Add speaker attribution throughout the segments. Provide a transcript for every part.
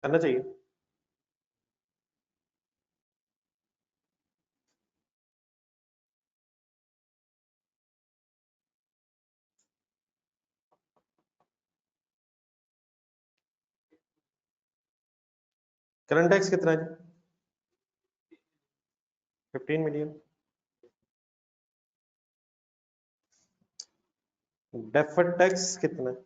Speaker 1: करना चाहिए। Current tax कितना है? 15 मिलियन। डेफर्ड टैक्स कितना है?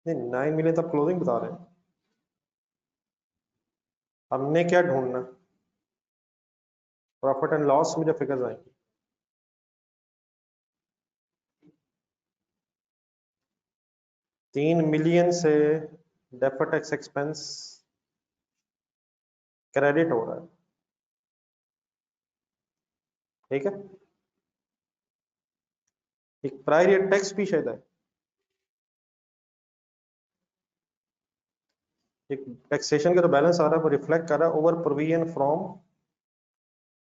Speaker 1: नहीं, 9 मिलियन तो क्लोजिंग बता रहे हैं। हमने क्या ढूंढना? प्रॉफिट एंड लॉस में जो फिगर्स आएंगे। 3 मिलियन से डेफर्ड टैक्स एक्सपेंस क्रेडिट हो रहा है, ठीक है। एक प्रायर ईयर टैक्स भी शायद है। एक टैक्सेशन का जो बैलेंस आ रहा है वो रिफ्लेक्ट कर रहा है ओवर प्रोविजन फ्रॉम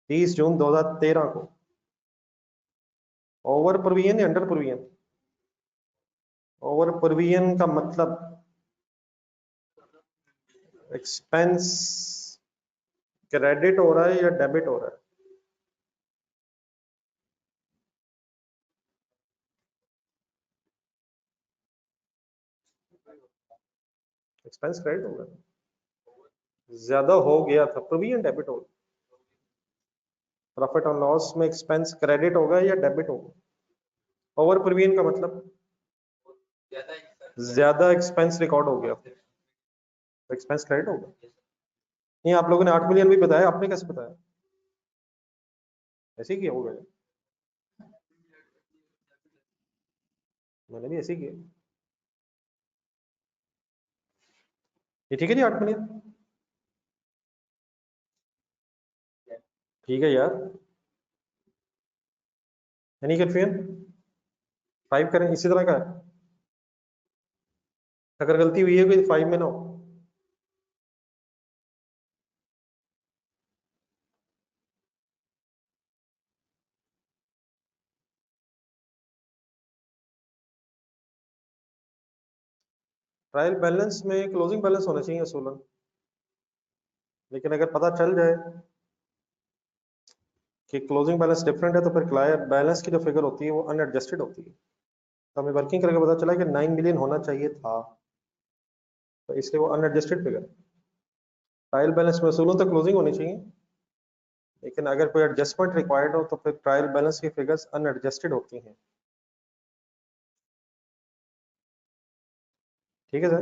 Speaker 1: 30 जून 2013 को। ओवर प्रोविजन या अंडर प्रोविजन? ओवर प्रोविजन का मतलब एक्सपेंस क्रेडिट हो रहा है या डेबिट हो रहा है? एक्सपेंस क्रेडिट हो रहा है, ज्यादा हो गया था, प्रोविजन डेबिट हो। प्रॉफिट ऑन लॉस में एक्सपेंस क्रेडिट होगा या डेबिट होगा? ओवर प्रोविजन का मतलब ज्यादा एक्सपेंस रिकॉर्ड हो गया, एक्सपेंस क्रेडिट होगा। नहीं, आप लोगों ने 8 मिलियन भी बताया, आपने कैसे बताया? ऐसे ही किया होगा। मैंने भी ऐसे ही किया। ये ठीक है जी, 8 मिलियन। ठीक है यार। Any confusion? 5 करें इसी तरह का है। अगर गलती हुई है कोई 5 में ना हो। ट्रायल बैलेंस में क्लोजिंग बैलेंस होना चाहिए 16, लेकिन अगर पता चल जाए कि क्लोजिंग बैलेंस डिफरेंट है तो फिर ट्रायल बैलेंस की जो फिगर होती है वो अनएडजस्टेड होती है। तो हमें वर्किंग करके पता चला कि 9 मिलियन होना चाहिए था, तो इसलिए वो अनएडजस्टेड फिगर। ट्रायल बैलेंस में वसूलों तो क्लोजिंग होनी चाहिए, लेकिन अगर कोई एडजस्टमेंट रिक्वायर्ड हो तो फिर ट्रायल बैलेंस की फिगर्स अनएडजस्टेड होती हैं। ठीक है सर।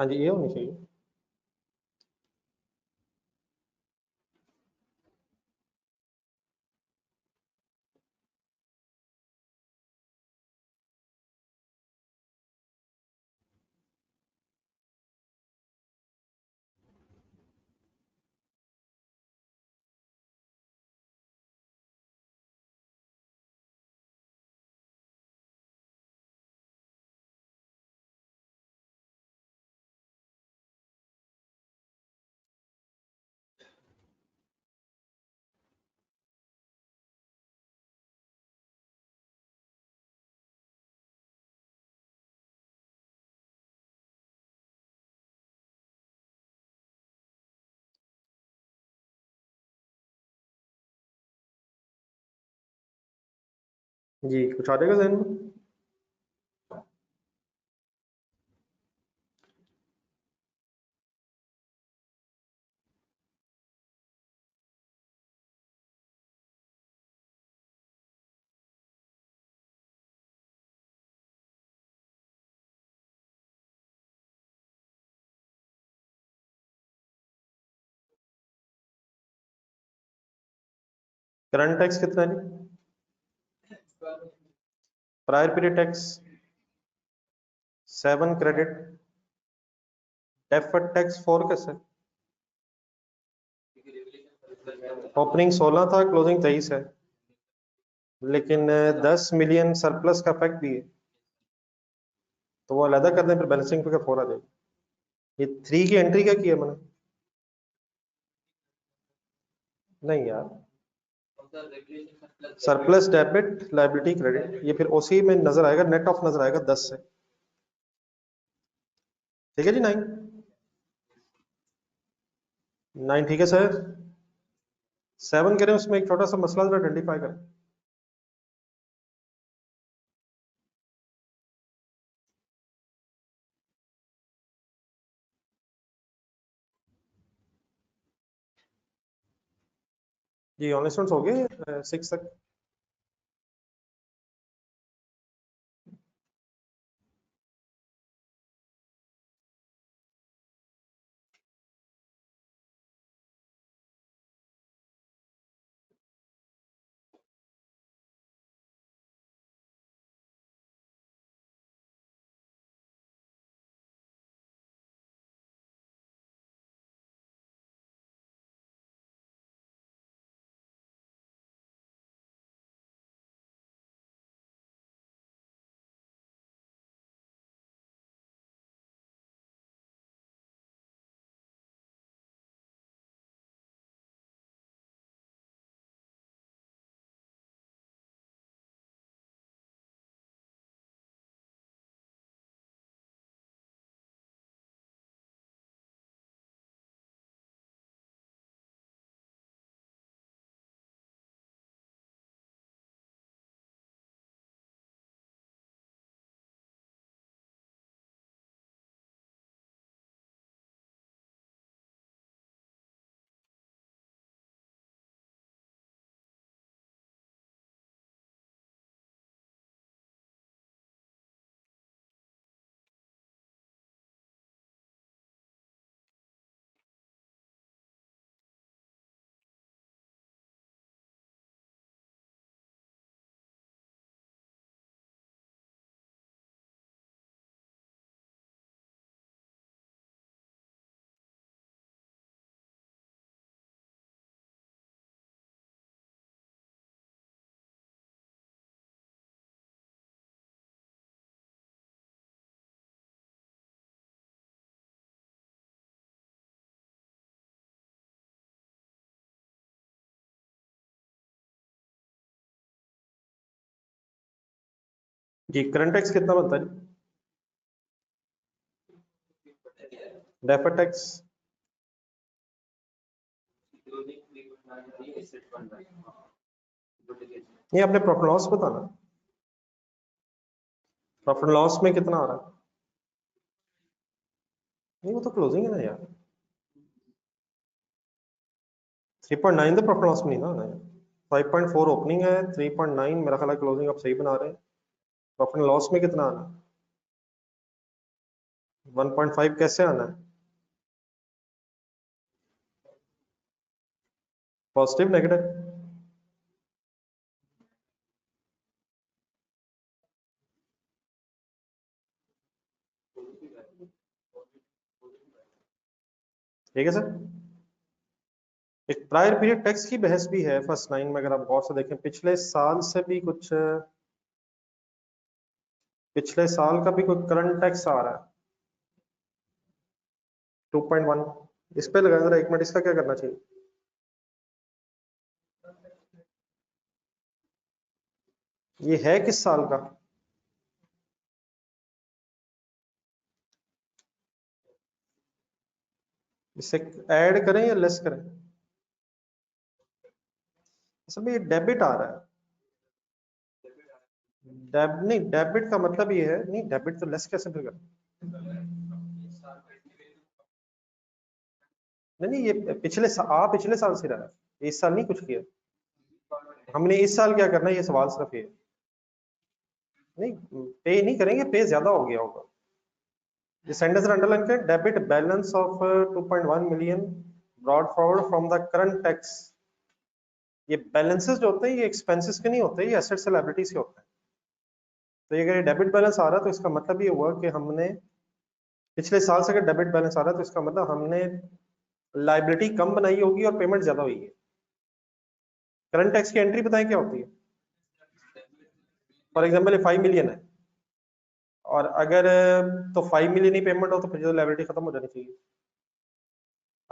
Speaker 1: हाँ जी, ये होनी चाहिए। जी, कुछ आ जाएगा जहन में? करंट टैक्स कितना है जी? Prior period tax 7 credit, deferred tax 4 कैसे? ओपनिंग 16 था, क्लोजिंग 23 है, लेकिन 10 मिलियन सरप्लस का फैक्ट भी है, तो वो अलग कर दें, फिर बैलेंसिंग फिगर 4 आ जाएगी। ये 3 की एंट्री क्या की है मैंने? नहीं यार, सरप्लस डेबिट लायबिलिटी क्रेडिट, ये फिर उसी में नजर आएगा, नेट ऑफ नजर आएगा 10 से। ठीक है जी, 9 9 ठीक है सर। 7 करें, उसमें एक छोटा सा मसला जरा आइडेंटिफाई करें। जी ऑनलाइन स्टूडेंट्स हो गए 6 तक? जी करंट टैक्स कितना बनता है जी? डेफर्ड टैक्स ये आपने प्रॉफिट लॉस बताना, प्रॉफिट लॉस में कितना आ रहा है? नहीं, वो तो क्लोजिंग है ना यार, 3.9 तो प्रॉफिट लॉस में नहीं ना आना है। 5.4 ओपनिंग है, 3.9 मेरा ख्याल है क्लोजिंग आप सही बना रहे हैं। प्रॉफिट लॉस में कितना आना है? 1.5 कैसे आना है? Positive negative? ठीक है सर। एक प्रायर पीरियड टैक्स की बहस भी है फर्स्ट लाइन में, अगर आप गौर से देखें पिछले साल से भी कुछ, पिछले साल का भी कोई करंट टैक्स आ रहा है 2.1। इस पे लगाए जरा 1 मिनट, इसका क्या करना चाहिए? ये है किस साल का? इसे ऐड करें या लेस करें? असल में ये डेबिट आ रहा है। नहीं, डेबिट का मतलब ये है, नहीं डेबिट तो लेस कैसे फिर करें? नहीं, ये पिछले साल से रहा है, इस साल नहीं कुछ किया हमने। इस साल क्या करना है, ये सवाल सिर्फ ये। नहीं, पे नहीं करेंगे, पे ज्यादा हो गया होगा। ये सेंटेंस अंडरलाइन करें, debit balance of 2.1 million brought forward from the current tax. ये बैलेंसेस जो होते हैं ये एक्सपेंसेस के नहीं होते, ये एसेट्स से लायबिलिटी से होते हैं। तो ये अगर डेबिट बैलेंस आ रहा है तो इसका मतलब ये हुआ कि हमने पिछले साल से अगर डेबिट बैलेंस आ रहा है तो इसका मतलब हमने लायबिलिटी कम बनाई होगी और पेमेंट ज्यादा हुई है। करंट टैक्स की एंट्री बताएं क्या होती है? फॉर एग्जाम्पल ये 5 मिलियन है, और अगर तो 5 मिलियन ही पेमेंट हो तो फिर लायबिलिटी खत्म हो जानी चाहिए।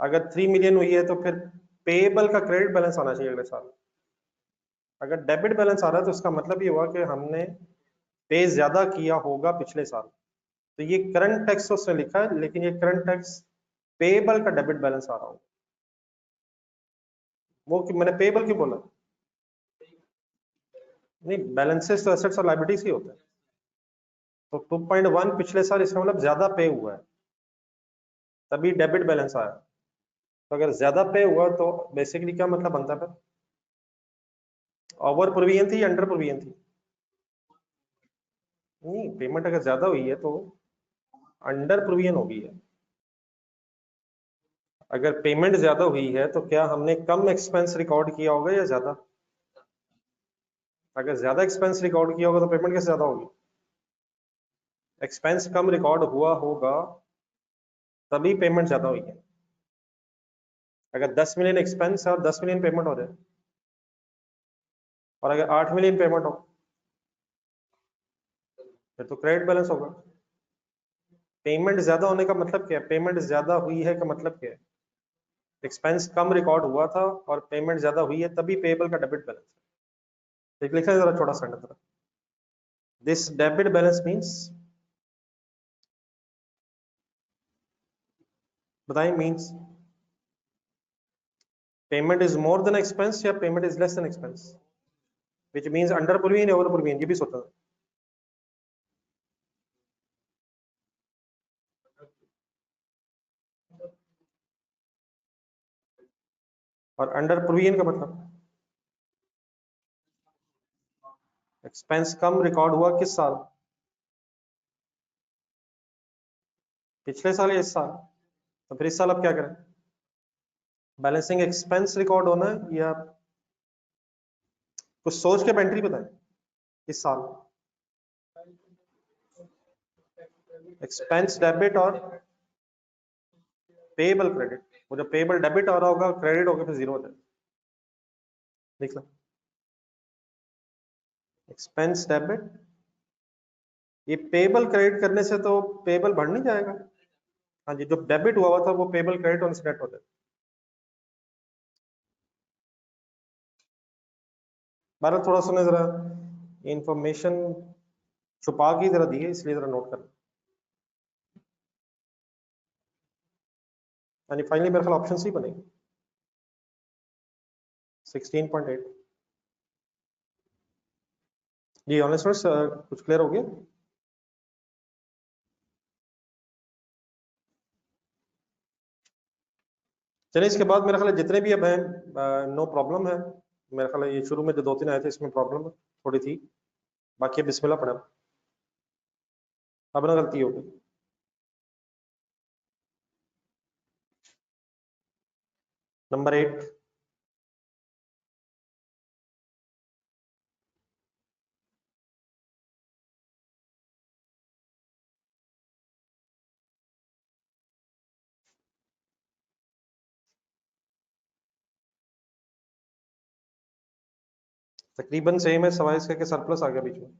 Speaker 1: अगर 3 मिलियन हुई है तो फिर पेएबल का क्रेडिट बैलेंस आना चाहिए अगले साल। अगर डेबिट बैलेंस आ रहा है तो इसका मतलब ये हुआ कि हमने पे ज्यादा किया होगा पिछले साल। तो ये करंट टैक्स उसने लिखा है, लेकिन ये करंट टैक्स पेएबल का डेबिट बैलेंस आ रहा हो। वो कि मैंने पेएबल क्यों बोला? नहीं, बैलेंसेस तो एसेट्स और लायबिलिटीज ही होते हैं। तो 2.1 पिछले साल, इसका मतलब ज्यादा पे हुआ है, तभी डेबिट बैलेंस आया। तो अगर ज्यादा पे हुआ तो बेसिकली क्या मतलब बनता है? ओवर प्रोविजन थी या अंडर प्रोविजन थी? नहीं, पेमेंट अगर ज्यादा हुई है तो अंडर प्रोविजन होगी है। अगर पेमेंट ज्यादा हुई है तो क्या हमने कम एक्सपेंस रिकॉर्ड किया होगा या ज्यादा? अगर ज्यादा एक्सपेंस रिकॉर्ड किया होगा तो पेमेंट कैसे ज्यादा होगी? एक्सपेंस कम रिकॉर्ड हुआ होगा तभी पेमेंट ज्यादा हुई है। अगर 10 मिलियन एक्सपेंस है और 10 मिलियन पेमेंट हो जाए, और अगर 8 मिलियन पेमेंट हो, फिर तो क्रेडिट बैलेंस होगा। पेमेंट ज्यादा होने का मतलब क्या है? पेमेंट ज्यादा हुई है का मतलब क्या है? एक्सपेंस कम रिकॉर्ड हुआ था और पेमेंट ज्यादा हुई है, तभी पेएबल का डेबिट बैलेंस। एक लिखा है जरा छोटा sentence, this debit balance means, बताइए means payment is more than expense या payment is less than expense, which means under provision या ओवर प्रोविजन, ये भी सोचना है। और अंडर प्रोविजन का मतलब एक्सपेंस कम रिकॉर्ड हुआ किस साल? पिछले साल या इस साल? तो फिर इस साल अब क्या करें? बैलेंसिंग एक्सपेंस रिकॉर्ड होना है या कुछ सोच के एंट्री बताएं इस साल? एक्सपेंस डेबिट और पेएबल क्रेडिट। वो जब पेएबल डेबिट आ रहा होगा, क्रेडिट होगा, फिर जीरो हो जाए। देख लो, एक्सपेंस डेबिट, ये पेएबल क्रेडिट करने से तो पेएबल बढ़ नहीं जाएगा? हाँ जी, जो डेबिट हुआ था वो पेएबल क्रेडिट होने से नेट हो जाए। बारह थोड़ा सुने जरा, इंफॉर्मेशन छुपा के जरा दी है, इसलिए जरा नोट कर। यानी फाइनली मेरे ख्याल ऑप्शन सी बनेगी 16.8। जी ऑनलाइन स्टूडेंट्स, कुछ क्लियर हो गया? चलिए, इसके बाद मेरा ख्याल है जितने भी अब हैं, नो प्रॉब्लम है। मेरा ख्याल है ये शुरू में जो 2-3 आए थे इसमें प्रॉब्लम थोड़ी थी, बाकी बिस्मिल्लाह पढ़ा, अब ना गलती होगी। नंबर 8, तकरीबन सेम है, सवाइस करके सरप्लस आ गया बीच में।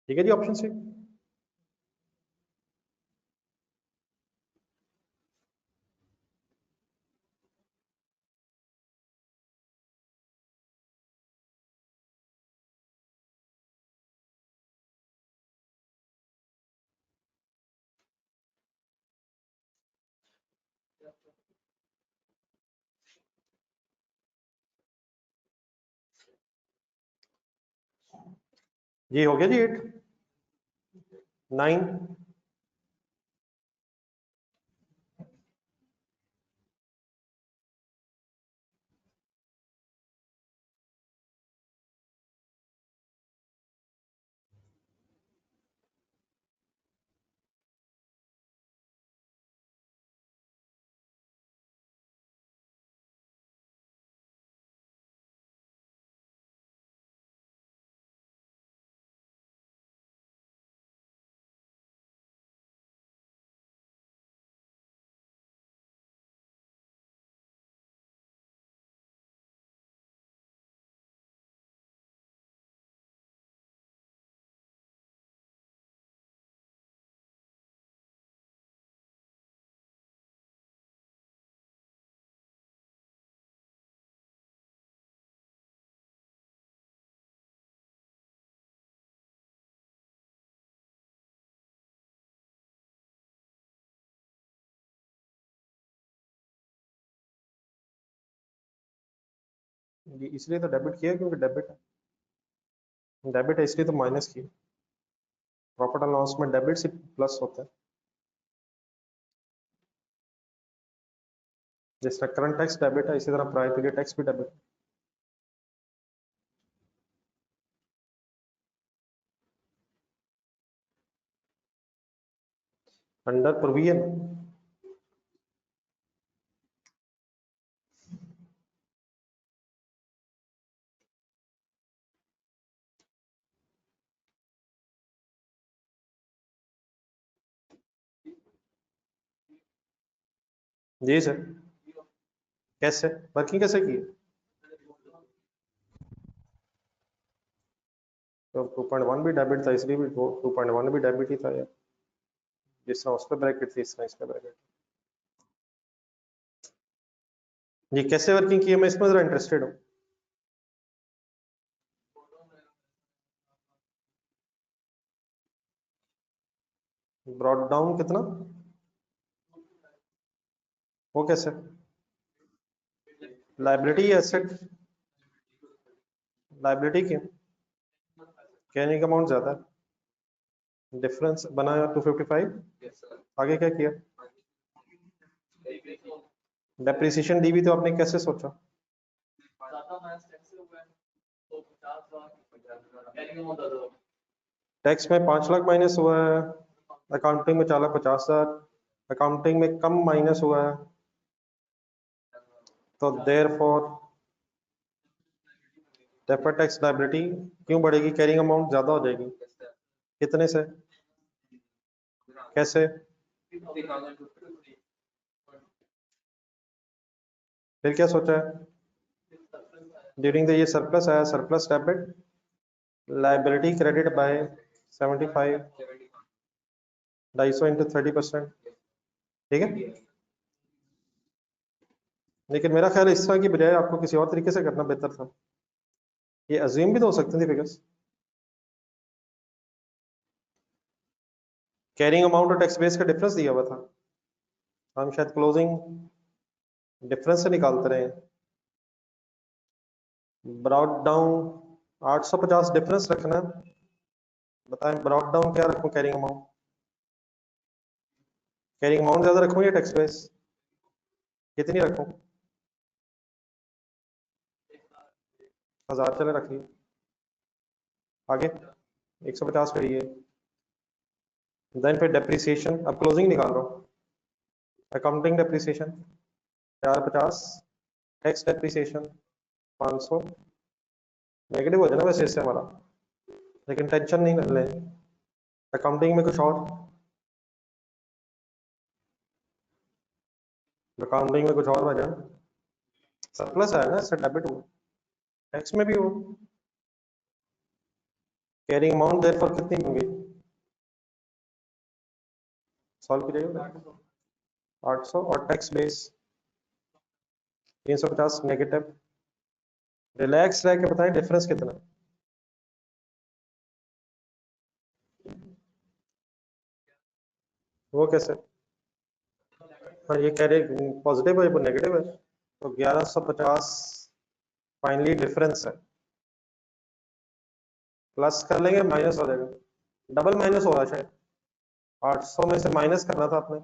Speaker 1: ठीक है जी, ऑप्शन सी। ये हो गया जी 8, 9, ये इसलिए तो डेबिट किया क्योंकि डेबिट है, डेबिट है इसलिए तो माइनस किया। प्रॉफिट एंड लॉस में डेबिट से प्लस होता है। जिस तरह करंट टैक्स डेबिट है, इसी तरह प्रायर पीरियड टैक्स भी डेबिट है। अंडर प्रोविजन, जी सर। कैसे वर्किंग कैसे की? तो 2.1 भी डेबिट था, इसलिए भी 2.1 भी डेबिट ही था यार। जिस तरह उस पर ब्रैकेट थी, इस तरह इस पर ब्रैकेट। ये कैसे वर्किंग की है, मैं इसमें जरा इंटरेस्टेड हूँ। ब्रॉड डाउन कितना, वो कैसे? लाइबिलिटी या एसेट? लाइबिलिटी की कैरिंग अमाउंट ज्यादा है, डिफरेंस बनाया 255। आगे क्या किया? डेप्रिसिएशन दी भी तो आपने कैसे सोचा? टैक्स में 5 लाख माइनस हुआ है, अकाउंटिंग में 4,50,000, अकाउंटिंग में कम माइनस हुआ है, तो देयरफॉर डेफर्ड टैक्स लायबिलिटी क्यों बढ़ेगी? कैरिंग अमाउंट ज्यादा हो जाएगी। कितने से? कैसे? फिर क्या सोचा है? ड्यूरिंग द ये सरप्लस आया, surplus debit liability credit by 75, 250 into 30%। ठीक है, लेकिन मेरा ख्याल इस तरह की बजाय आपको किसी और तरीके से करना बेहतर था। ये अज्यूम भी तो हो सकती थी फिगर्स। कैरिंग अमाउंट और टैक्स बेस का डिफरेंस दिया हुआ था, हम शायद क्लोजिंग डिफरेंस से निकालते रहे। ब्रॉड डाउन 850 डिफरेंस रखना, बताएं ब्रॉड डाउन क्या रखूं? कैरिंग अमाउंट, कैरिंग अमाउंट ज्यादा रखूं या टैक्स बेस? कितनी रखूं? 1000 चले रखिए। आगे 150 करिए, देन फिर डेप्रिसिएशन, अब क्लोजिंग निकाल रहा हूं। Accounting depreciation 450, tax depreciation 500, negative हो जाना वैसे इससे हमारा, लेकिन टेंशन नहीं लें। अकाउंटिंग में कुछ और, अकाउंटिंग में कुछ और वजह, सरप्लस है ना, इससे डेबिट हुआ, टैक्स में भी हो। कैरिंग अमाउंट देयरफॉर कितनी होंगी? सॉल्व कीजिएगा। 800 और टैक्स बेस 350 नेगेटिव। रिलैक्स रह के बताएं डिफरेंस कितना? वो कैसे? हाँ ये कह रहे पॉजिटिव है, वो नेगेटिव है, तो 1150 फाइनली डिफरेंस है। प्लस कर लेंगे माइनस हो जाएगा, डबल माइनस हो रहा है शायद, 800 में से माइनस करना था आपने,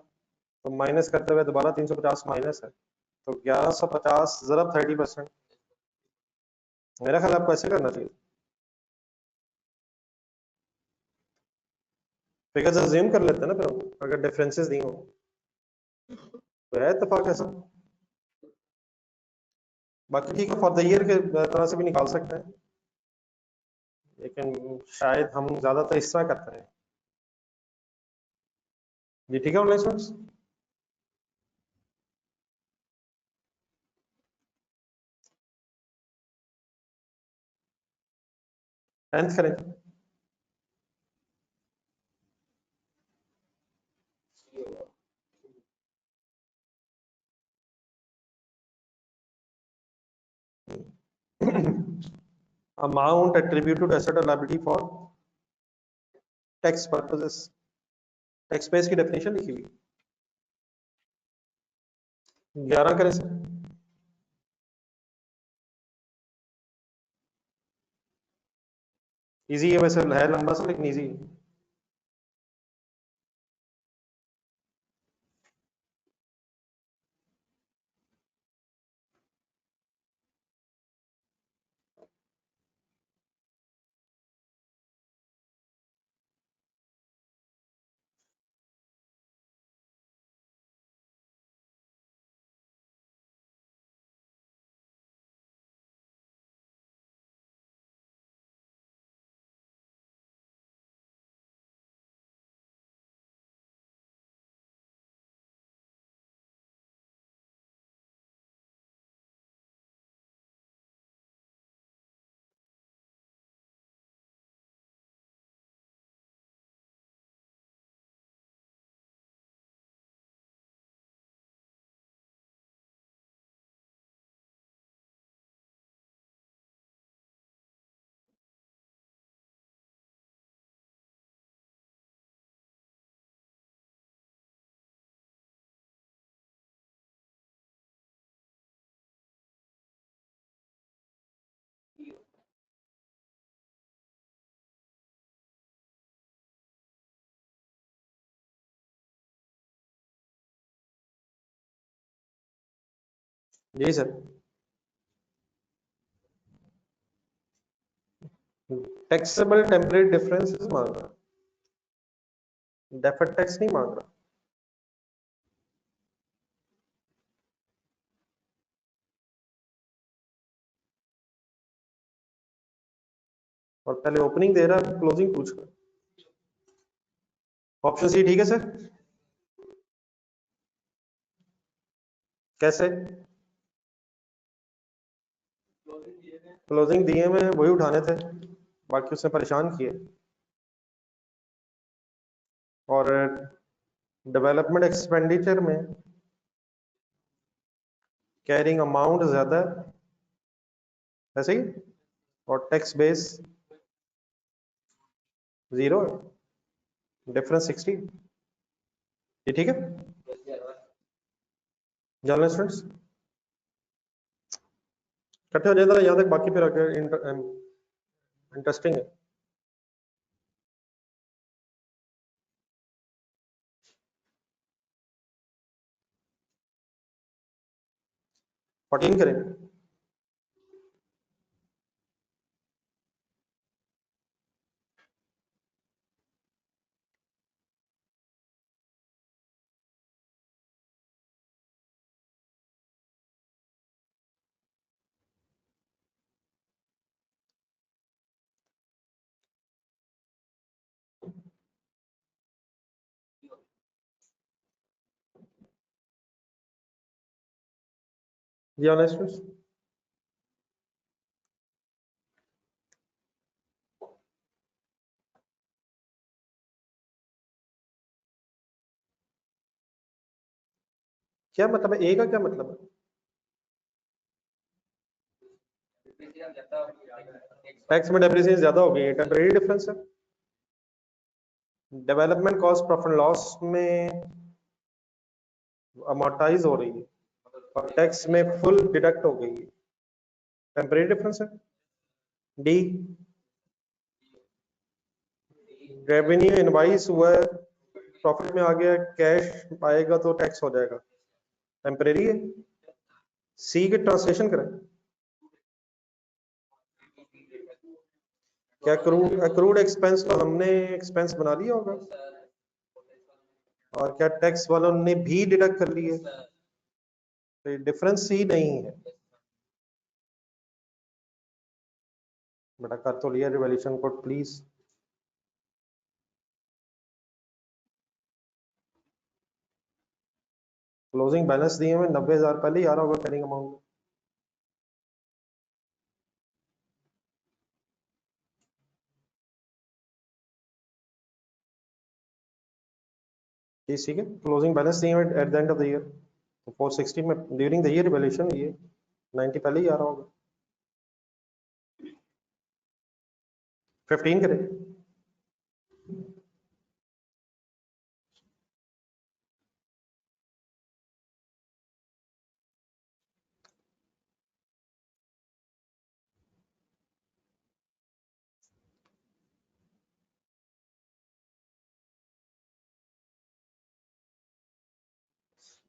Speaker 1: तो माइनस करते हुए दोबारा 350 माइनस है, तो 1150 जरा 30%। मेरा ख्याल आपको ऐसे करना चाहिए, फिगर्स अज्यूम कर लेते हैं ना फिर हम, अगर डिफरेंसेस नहीं हो तो है इत्तेफाक ऐसा। बाकी ठीक है, फॉर द ईयर के तरह से भी निकाल सकते हैं, लेकिन शायद हम ज्यादातर इस तरह करते हैं। जी ठीक है ऑनलाइन स्टूडेंट्स। टेंथ करें। Amount attributed to asset or liability for tax purposes, tax base की डेफिनेशन लिखी हुई 11 करें सर। इजी है वैसे, है लंबा सा लेकिन इजी है। जी सर। टैक्सेबल टेम्परेरी डिफरेंसेस मांग रहा, डेफर्ड टैक्स नहीं मांग रहा। और पहले ओपनिंग दे रहा, क्लोजिंग पूछ रहा। ऑप्शन सी ठीक है सर। कैसे? क्लोजिंग दिए में वही उठाने थे, बाकी उसने परेशान किए। और डेवलपमेंट एक्सपेंडिचर में कैरिंग अमाउंट ज्यादा है, ऐसे ही। और टैक्स बेस 0 है, डिफरेंस 60। ये ठीक है जर्नल स्टूडेंट्स? इकट्ठे हो जाए यहाँ तक, बाकी फिर आगे इंटरेस्टिंग है। फोर्टीन करें। जी ऑनेस्ट स्टूडेंट्स? क्या मतलब है, ए का क्या मतलब है? टैक्स में डेप्रिसिएशन ज्यादा हो गई है, टेम्परेरी डिफरेंस है। डेवलपमेंट कॉस्ट प्रॉफिट लॉस में अमोर्टाइज हो रही है और टैक्स में फुल डिडक्ट हो गई है, टेम्परेरी डिफरेंस है। डी, रेवेन्यू इनवाइस हुआ है, प्रॉफिट में आ गया, कैश आएगा तो टैक्स हो जाएगा, टेम्परेरी है। सी की ट्रांसलेशन करें। क्या अक्रूड एक्सपेंस तो हमने एक्सपेंस बना लिया होगा, और क्या टैक्स वालों ने भी डिडक्ट कर लिए, तो डिफरेंस ही नहीं है। बेटा कर तो लिया revolution code please. Closing balance दिए हुए 90,000 पहले ही आ रहा होगा कैरिंग अमाउंट। ठीक है, क्लोजिंग बैलेंस दिए हुए at the end of the year, तो 460 में ड्यूरिंग द ईयर रिवॉल्यूशन, ये 90 पहले ही आ रहा होगा। 15 करें।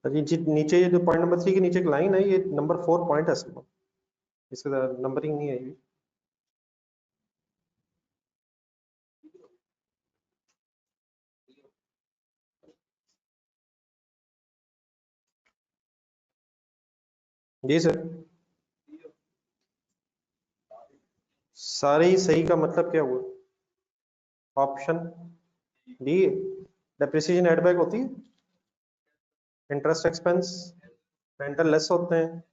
Speaker 1: नीचे नीचे जो पॉइंट नंबर 3 के नीचे एक लाइन है, ये नंबर 4 पॉइंट है असल में, इसके नंबरिंग नहीं है ये। जी सर। सारे ही सही का मतलब क्या हुआ? Option D, depreciation add back होती है, इंटरेस्ट एक्सपेंस रेंटल लेस होते हैं,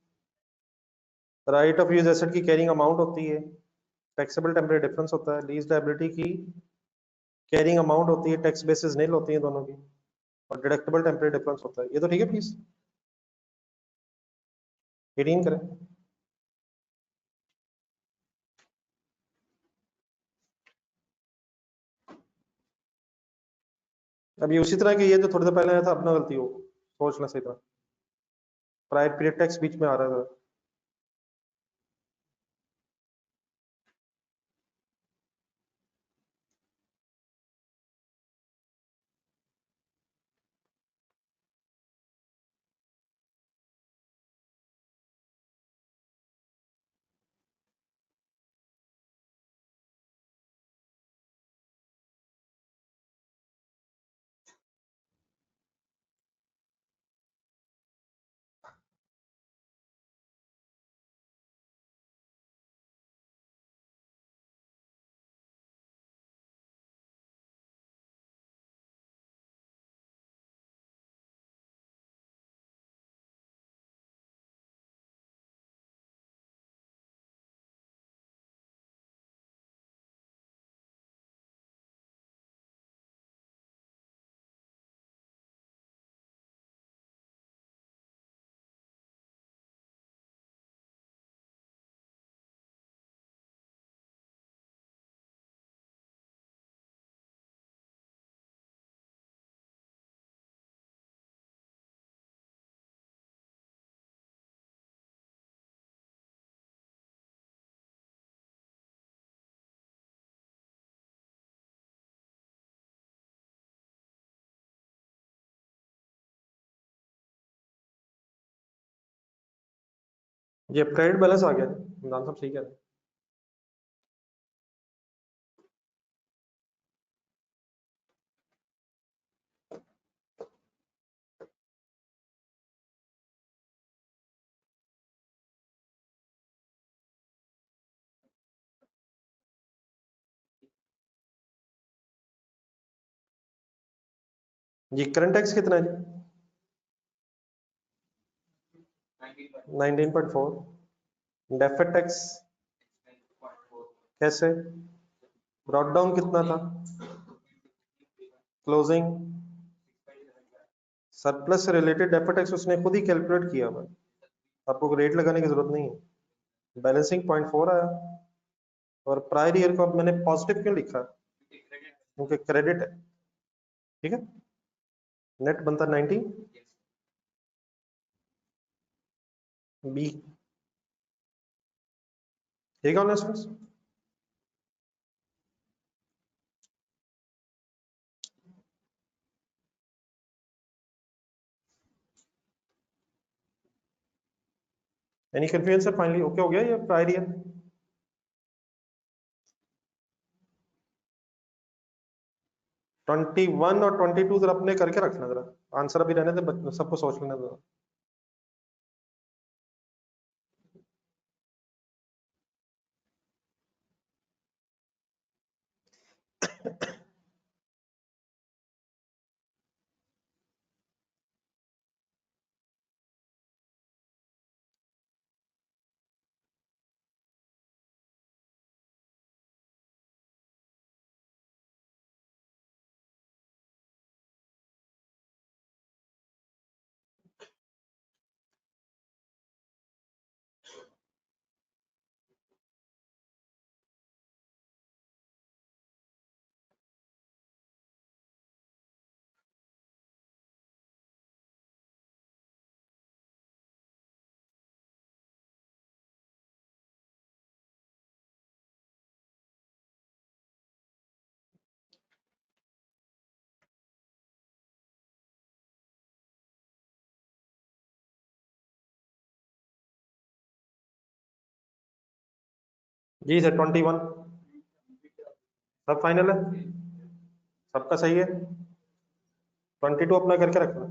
Speaker 1: राइट ऑफ यूज एसेट की कैरिंग अमाउंट होती है, टैक्सेबल टेम्परेरी डिफरेंस होता है, लीज लायबिलिटी की कैरिंग अमाउंट होती है, टैक्स बेसिस नील होती है दोनों की, और डिडक्टेबल टेम्परेरी डिफरेंस होता है। ये तो ठीक है प्लीज। 18 करें। अब ये उसी तरह की, ये जो थोड़ी देर पहले आया था अपना गलती हो, सोचना सही था, प्रायर पीरियड टैक्स बीच में आ रहा था। ये क्रेडिट बैलेंस आ गया, इमरान साहब ठीक है। जी करंट टैक्स कितना है जी? 19.4। डेफर्ड टैक्स कैसे? ब्रॉट डाउन कितना था? क्लोजिंग सरप्लस से रिलेटेड डेफर्ड टैक्स उसने खुद ही कैलकुलेट किया हुआ है, आपको रेट लगाने की जरूरत नहीं है। बैलेंसिंग 0.4 आया, और प्रायर ईयर को अब मैंने पॉजिटिव क्यों लिखा है? क्योंकि क्रेडिट है, ठीक है। नेट बनता 90 बी, ठीक है students. Any confusion sir? Finally okay हो गया ये प्रायर ईयर? ट्वेंटी वन और 22 जरा अपने करके रखना, जरा आंसर अभी रहने दे, सबको सोच लेना जरा। जी सर 21 सब फाइनल है, सबका सही है। 22 अपना करके रखना।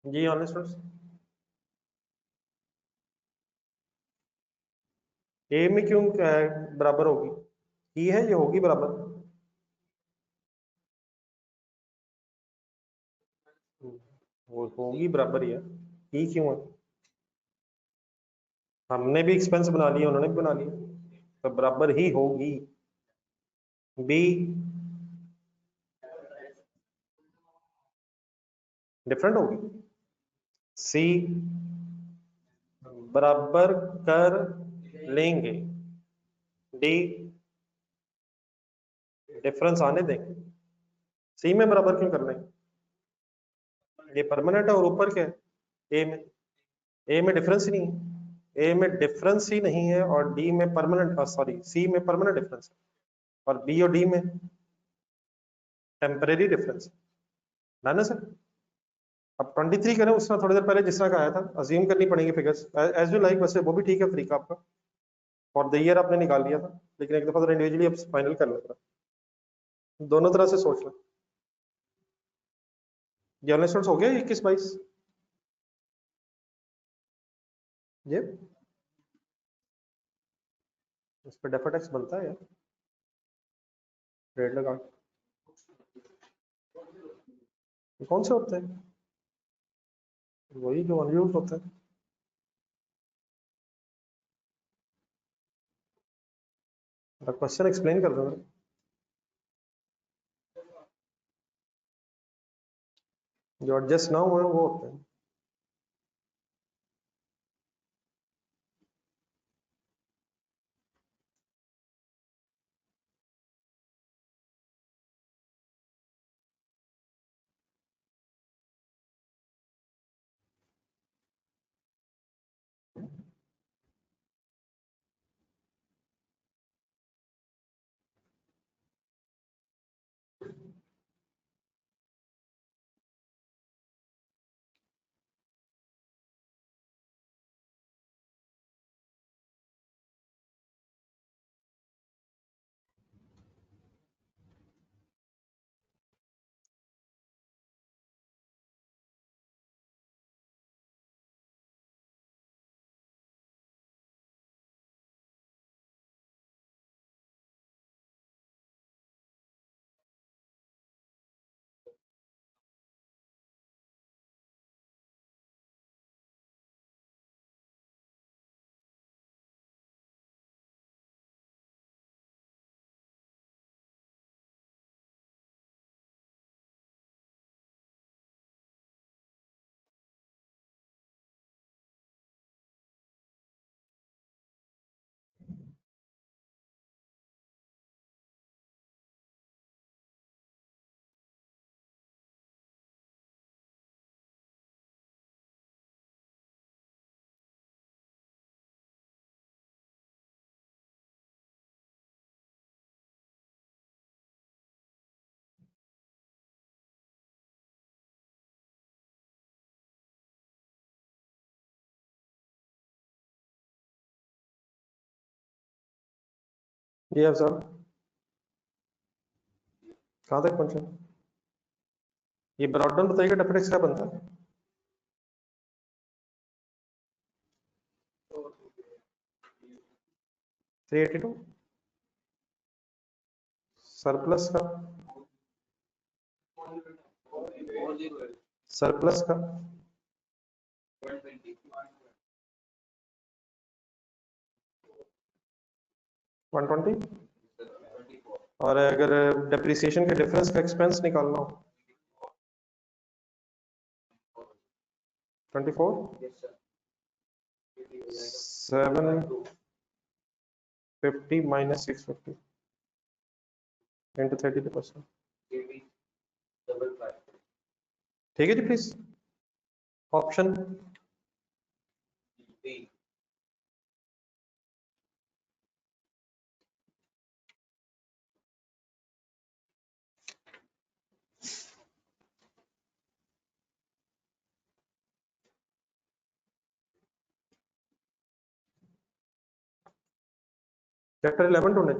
Speaker 1: जी ऑनेस्ट स्टूडेंट्स, ए में क्यों बराबर होगी? ई है, ये होगी बराबर। वो होगी बराबर ही है, ई क्यों है? हमने भी एक्सपेंस बना लिया, उन्होंने भी बना लिया, तो बराबर ही होगी। बी डिफरेंट होगी। सी बराबर कर लेंगे। डी डिफरेंस आने देंगे। सी में बराबर क्यों कर लेंगे? ये परमानेंट है, और ऊपर क्या है? ए में, ए में डिफरेंस ही नहीं है, ए में डिफरेंस ही नहीं है, और डी में परमानेंट, सॉरी सी में परमानेंट डिफरेंस है, और बी और डी में टेम्परेरी डिफरेंस है ना सर? अब 23 करें, उसने थोड़ी देर पहले जिस तरह का आया था, अज्यूम करनी पड़ेंगी फिगर्स एज यू लाइक, वैसे वो भी ठीक है तरीका आपका, फॉर द ईयर आपने निकाल लिया था, लेकिन एक दफा तो इंडिविजुअली अब फाइनल कर लेना, दोनों तरह से सोच लो। ये स्टूडेंट्स हो गया 21-22? ये इस पर डेफर टैक्स बनता है यार, रेट लगा के। कौन से होते हैं? वही जो अनयूज होते हैं। क्वेश्चन एक्सप्लेन कर दो, जो एडजस्ट ना हुए वो होते हैं। ये अफजल कहाँ तक पहुंचे? ये ब्रॉडबैंड बताइएगा डेफिनेट क्या बनता है? थ्री 382 सरप्लस का सरप्लस का 120 और अगर डेप्रिसिएशन के डिफरेंस का एक्सपेंस निकालना हो 24 750 माइनस 650 इंटू 32%। ठीक है जी प्लीज ऑप्शन चैप्टर 11 ढूंढे।